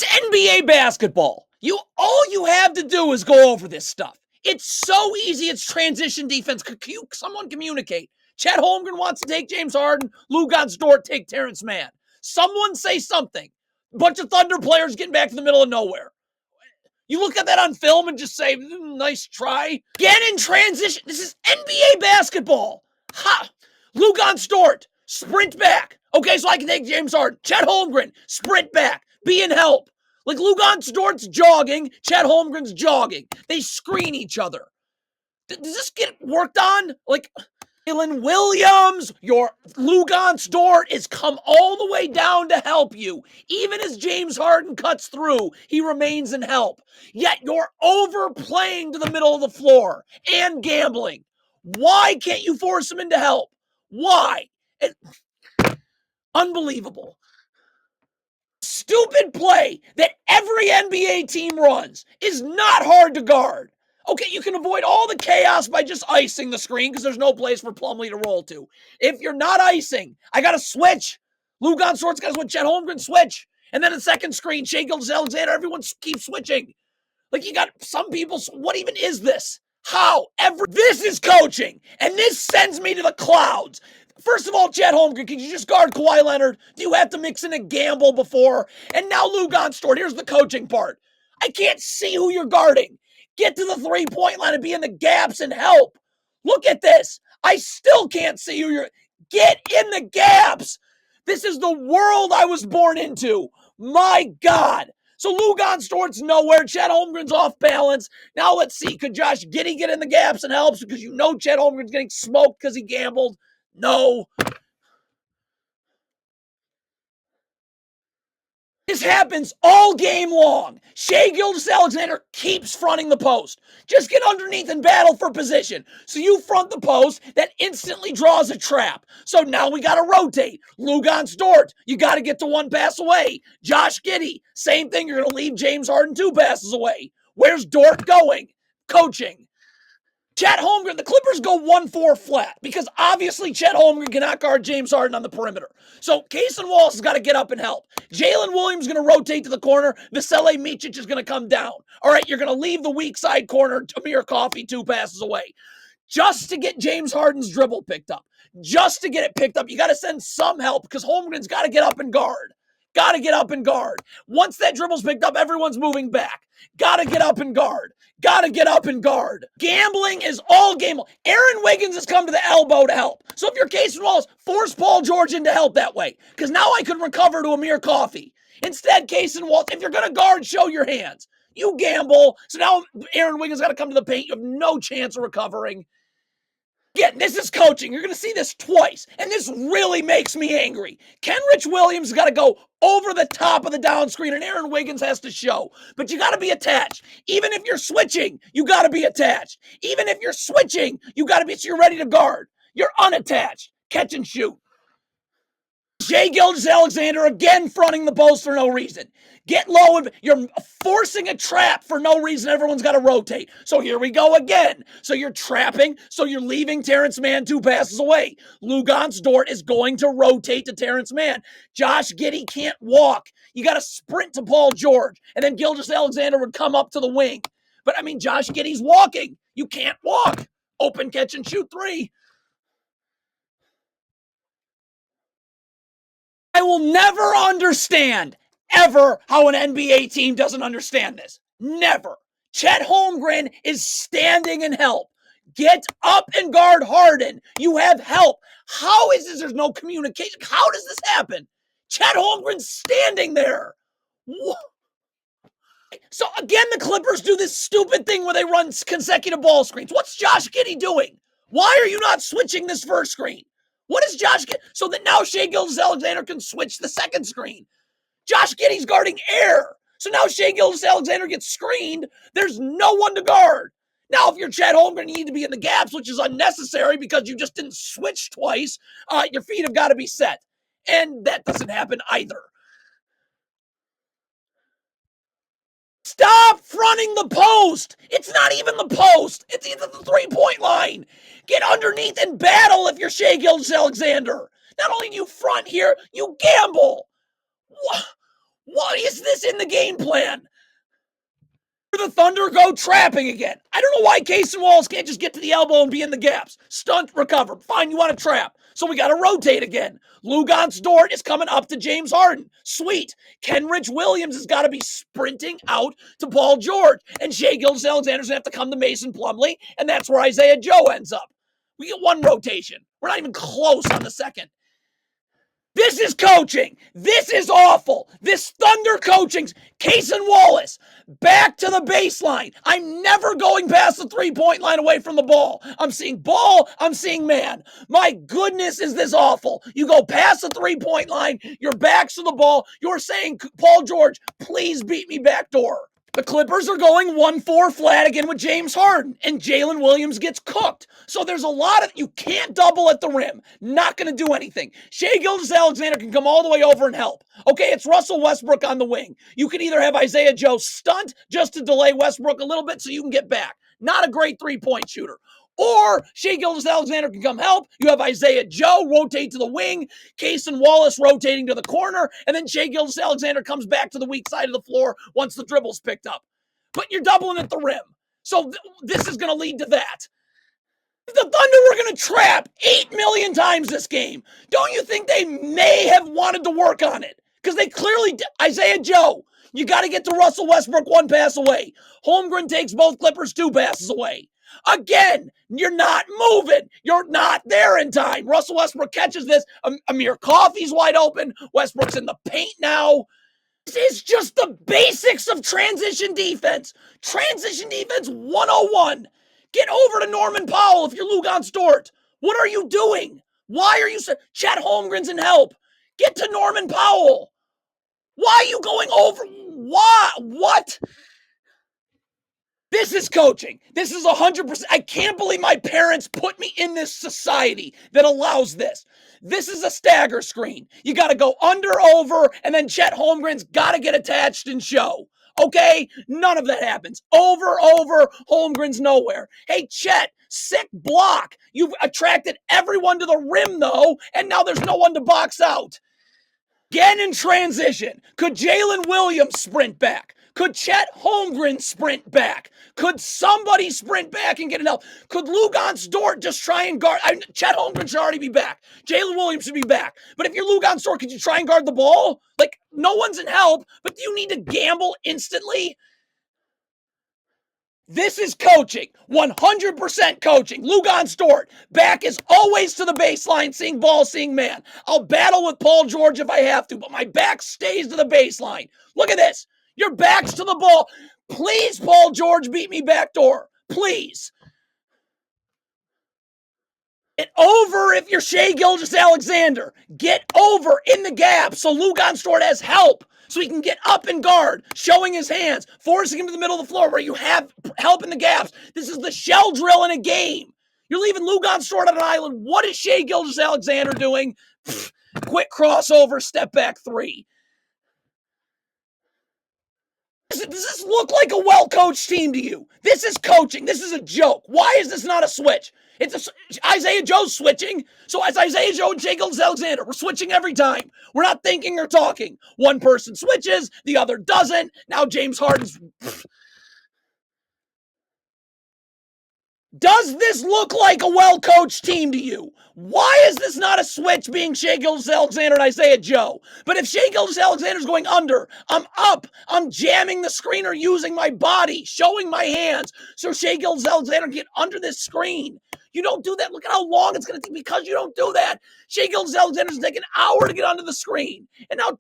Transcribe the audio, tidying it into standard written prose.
It's NBA basketball. All you have to do is go over this stuff. It's so easy. It's transition defense. Someone communicate. Chet Holmgren wants to take James Harden. Luguentz Dort take Terrence Mann. Someone say something. Bunch of Thunder players getting back to the middle of nowhere. You look at that on film and just say, nice try. Again in transition. This is NBA basketball. Ha! Luguentz Dort, sprint back. Okay, so I can take James Harden. Chet Holmgren, sprint back. Be in help. Like Luguentz Dort's jogging, Chet Holmgren's jogging. They screen each other. Does this get worked on? Like, Jalen Williams, your Luguentz Dort is come all the way down to help you. Even as James Harden cuts through, he remains in help. Yet you're overplaying to the middle of the floor and gambling. Why can't you force him into help? Why? Unbelievable. Stupid play that every NBA team runs is not hard to guard. Okay, you can avoid all the chaos by just icing the screen because there's no place for Plumlee to roll to. If you're not icing, I got to switch. Luguentz Dort's got to switch. Chet Holmgren switch. And then the second screen, Shai Gilgeous-Alexander, everyone keeps switching. Like you got some people, what even is this? How? This is coaching. And this sends me to the clouds. First of all, Chet Holmgren, can you just guard Kawhi Leonard? Do you have to mix in a gamble before? And now Luguentz Dort, here's the coaching part. I can't see who you're guarding. Get to the three-point line and be in the gaps and help. Look at this. I still can't see who you're... Get in the gaps. This is the world I was born into. My God. So Luguentz Dort's nowhere. Chet Holmgren's off balance. Now let's see. Could Josh Giddey get in the gaps and helps? Because you know Chet Holmgren's getting smoked because he gambled. No. This happens all game long. Shai Gilgeous-Alexander keeps fronting the post. Just get underneath and battle for position. So you front the post, that instantly draws a trap. So now we got to rotate. Luguentz Dort, you got to get to one pass away. Josh Giddey, same thing. You're going to leave James Harden 2 passes away. Where's Dort going? Coaching. Chet Holmgren, the Clippers go 1-4 flat because obviously Chet Holmgren cannot guard James Harden on the perimeter. So Cason Wallace has got to get up and help. Jalen Williams is going to rotate to the corner. Vasilije Micic is going to come down. All right, you're going to leave the weak side corner. Amir Coffey 2 passes away. Just to get James Harden's dribble picked up. Just to get it picked up, you got to send some help because Holmgren's got to get up and guard. Got to get up and guard. Once that dribble's picked up, everyone's moving back. Got to get up and guard. Got to get up and guard. Gambling is all game. Aaron Wiggins has come to the elbow to help. So if you're Cason Wallace, force Paul George into help that way. Because now I could recover to Amir Coffey. Instead, Cason Wallace, if you're going to guard, show your hands. You gamble. So now Aaron Wiggins got to come to the paint. You have no chance of recovering. Again, this is coaching. You're going to see this twice. And this really makes me angry. Kenrich Williams has got to go over the top of the down screen, and Aaron Wiggins has to show. But you got to be attached. Even if you're switching, you got to be attached. Even if you're switching, you got to be, so you're ready to guard. You're unattached. Catch and shoot. Shai Gilgeous-Alexander again fronting the post for no reason. Get low and you're forcing a trap for no reason. Everyone's got to rotate. So here we go again. So you're trapping. So you're leaving Terrence Mann 2 passes away. Luguentz Dort is going to rotate to Terrence Mann. Josh Giddey can't walk. You got to sprint to Paul George. And then Gilgeous-Alexander would come up to the wing. But I mean, Josh Giddey's walking. You can't walk. Open catch and shoot 3. I will never understand, ever, how an NBA team doesn't understand this. Never. Chet Holmgren is standing in help. Get up and guard Harden. You have help. How is this? There's no communication. How does this happen? Chet Holmgren's standing there. So again, the Clippers do this stupid thing where they run consecutive ball screens. What's Josh Giddey doing? Why are you not switching this first screen? What is Josh Giddey? So that now Shai Gilgeous-Alexander can switch the second screen. Josh Giddey's guarding air. So now Shai Gilgeous-Alexander gets screened. There's no one to guard. Now, if you're Chet Holmgren, you need to be in the gaps, which is unnecessary because you just didn't switch twice. Your feet have got to be set. And that doesn't happen either. Stop fronting the post. It's not even the post. It's either the three-point line. Get underneath and battle if you're Shai Gilgeous-Alexander. Not only do you front here, you gamble. Why is this in the game plan? The Thunder go trapping again. I don't know why Cason Wallace can't just get to the elbow and be in the gaps. Stunt, recover. Fine, you want to trap. So we got to rotate again. Luguentz Dort is coming up to James Harden. Sweet. Kenrich Williams has got to be sprinting out to Paul George. And Shai Gilgeous-Alexander's going to have to come to Mason Plumlee. And that's where Isaiah Joe ends up. We get one rotation. We're not even close on the second. This is coaching. This is awful. This Thunder coaching's Cason Wallace back to the baseline. I'm never going past the three-point line away from the ball. I'm seeing ball. I'm seeing man. My goodness, is this awful. You go past the three-point line. Your back's to the ball. You're saying, Paul George, please beat me backdoor. The Clippers are going 1-4 flat again with James Harden, and Jalen Williams gets cooked. So there's a lot of, you can't double at the rim. Not going to do anything. Shai Gilgeous-Alexander can come all the way over and help. Okay, it's Russell Westbrook on the wing. You can either have Isaiah Joe stunt just to delay Westbrook a little bit so you can get back. Not a great three-point shooter. Or Shai Gilgeous-Alexander can come help. You have Isaiah Joe rotate to the wing, Cason Wallace rotating to the corner, and then Shai Gilgeous-Alexander comes back to the weak side of the floor once the dribble's picked up. But you're doubling at the rim. So this is going to lead to that. The Thunder were going to trap 8 million times this game. Don't you think they may have wanted to work on it? Because they clearly, Isaiah Joe, you got to get to Russell Westbrook one pass away. Holmgren takes both Clippers 2 passes away. Again, you're not moving. You're not there in time. Russell Westbrook catches this. Amir Coffey's wide open. Westbrook's in the paint now. This is just the basics of transition defense. Transition defense 101. Get over to Norman Powell if you're Luguentz Dort. What are you doing? Why are you... Chet Holmgren's in help. Get to Norman Powell. Why are you going over? Why? What? This is coaching. This is 100%. I can't believe my parents put me in this society that allows this. This is a stagger screen. You got to go under, over, and then Chet Holmgren's got to get attached and show. Okay? None of that happens. Over, Holmgren's nowhere. Hey, Chet, sick block. You've attracted everyone to the rim, though, and now there's no one to box out. Again in transition. Could Jalen Williams sprint back? Could Chet Holmgren sprint back? Could somebody sprint back and get it help? Could Luguentz Dort just try and guard? Chet Holmgren should already be back. Jalen Williams should be back. But if you're Luguentz Dort, could you try and guard the ball? Like, no one's in help, but do you need to gamble instantly? This is coaching. 100% coaching. Luguentz Dort. Back is always to the baseline, seeing ball, seeing man. I'll battle with Paul George if I have to, but my back stays to the baseline. Look at this. Your back's to the ball. Please, Paul George, beat me backdoor. Please. Get over if you're Shai Gilgeous-Alexander. Get over in the gap so Luguentz Dort has help. So he can get up and guard, showing his hands, forcing him to the middle of the floor where you have help in the gaps. This is the shell drill in a game. You're leaving Luguentz Dort on an island. What is Shai Gilgeous-Alexander doing? Quick crossover, step back 3. Does this look like a well-coached team to you? This is coaching. This is a joke. Why is this not a switch? It's Isaiah Joe's switching. So it's Isaiah Joe and Shai Gilgeous-Alexander. We're switching every time. We're not thinking or talking. One person switches, the other doesn't. Now James Harden's... Does this look like a well-coached team to you? Why is this not a switch being Shai Gilgeous-Alexander and Isaiah Joe? But if Shai Gilgeous-Alexander's going under, I'm up. I'm jamming the screener using my body, showing my hands. So Shai Gilgeous-Alexander can get under this screen. You don't do that. Look at how long it's going to take because you don't do that. Shai Gilgeous-Alexander's taking an hour to get under the screen. And now